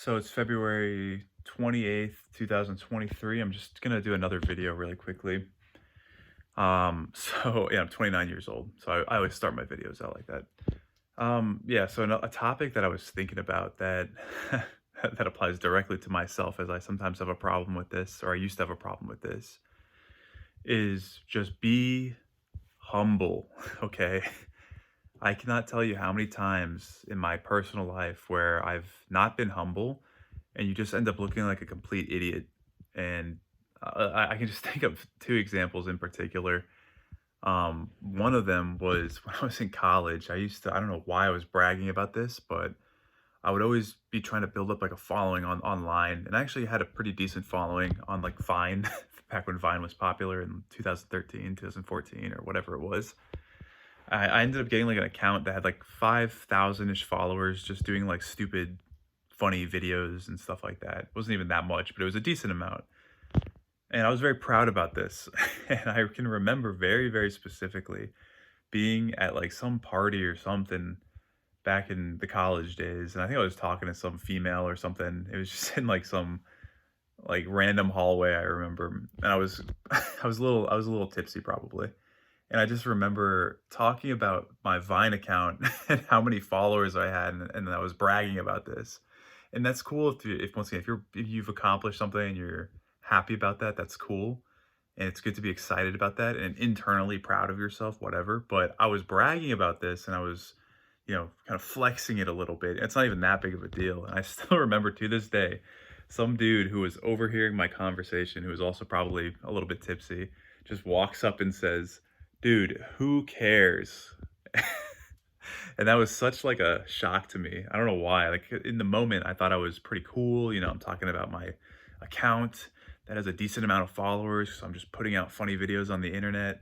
So it's February 28th, 2023. I'm just gonna do another video really quickly. So yeah, I'm 29 years old. So I always start my videos out like that. Yeah, so a topic that I was thinking about that that applies directly to myself, as I sometimes have a problem with this, or I used to have a problem with this, is just be humble. Okay. I cannot tell you how many times in my personal life where I've not been humble and you just end up looking like a complete idiot. And I can just think of two examples in particular. One of them was when I was in college. I don't know why I was bragging about this, but I would always be trying to build up like a following online. And I actually had a pretty decent following on like Vine back when Vine was popular in 2013, 2014, or whatever it was. I ended up getting, like, an account that had, like, 5,000-ish followers just doing, like, stupid, funny videos and stuff like that. It wasn't even that much, but it was a decent amount, and I was very proud about this, and I can remember very, very specifically being at, like, some party or something back in the college days, and I think I was talking to some female or something. It was just in, like, some, like, random hallway, I remember, and I was a little tipsy probably. And I just remember talking about my Vine account and how many followers I had, and I was bragging about this. And that's cool if once again, if you've accomplished something and you're happy about that, that's cool. And it's good to be excited about that and internally proud of yourself, whatever. But I was bragging about this and I was, kind of flexing it a little bit. It's not even that big of a deal. And I still remember to this day, some dude who was overhearing my conversation, who was also probably a little bit tipsy, just walks up and says, "Dude, who cares?" And that was such like a shock to me. I don't know why. Like in the moment, I thought I was pretty cool. I'm talking about my account that has a decent amount of followers. So I'm just putting out funny videos on the internet.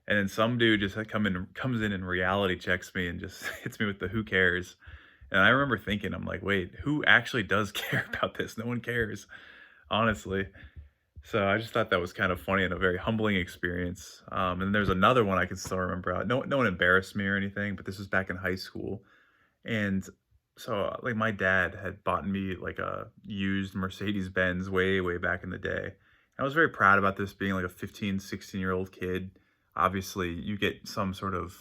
And then some dude just comes in and reality checks me and just hits me with the who cares. And I remember thinking, I'm like, wait, who actually does care about this? No one cares, honestly. So I just thought that was kind of funny and a very humbling experience. And there's another one I can still remember. No one embarrassed me or anything, but this was back in high school. And so like my dad had bought me like a used Mercedes Benz way back in the day. I was very proud about this being like a 15, 16-year-old kid. Obviously, you get some sort of,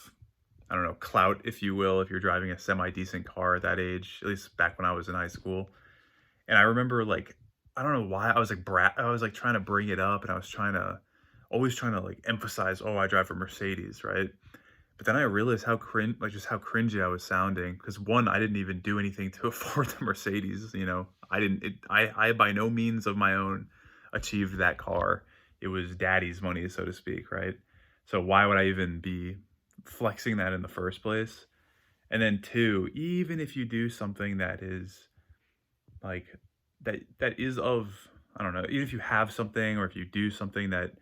I don't know, clout, if you will, if you're driving a semi decent car at that age, at least back when I was in high school. And I remember, like, I don't know why I was, like, trying to bring it up, and I was always trying to, like, emphasize, "Oh, I drive a Mercedes," right? But then I realized just how cringy I was sounding. Because 1, I didn't even do anything to afford the Mercedes, you know? I by no means of my own achieved that car. It was daddy's money, so to speak, right? So why would I even be flexing that in the first place? And then 2, even if you do something that is like that is of, I don't know, even if you have something or if you do something that,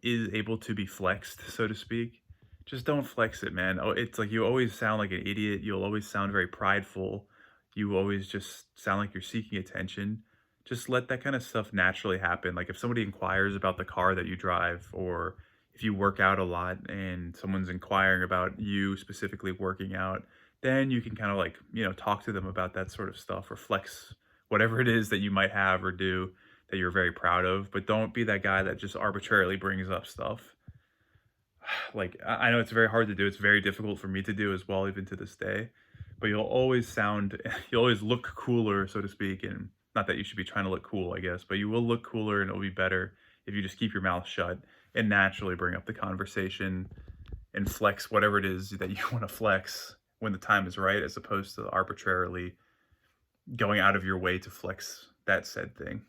is able to be flexed, so to speak, just don't flex it, man. Oh, it's like you always sound like an idiot. You'll always sound very prideful. You always just sound like you're seeking attention. Just let that kind of stuff naturally happen. Like if somebody inquires about the car that you drive, or if you work out a lot and someone's inquiring about you specifically working out, then you can kind of like, talk to them about that sort of stuff or flex whatever it is that you might have or do that you're very proud of. But don't be that guy that just arbitrarily brings up stuff. Like I know it's very hard to do. It's very difficult for me to do as well, even to this day. But you'll always look cooler, so to speak. And not that you should be trying to look cool, I guess, but you will look cooler and it'll be better if you just keep your mouth shut and naturally bring up the conversation and flex whatever it is that you want to flex when the time is right, as opposed to arbitrarily going out of your way to flex that said thing.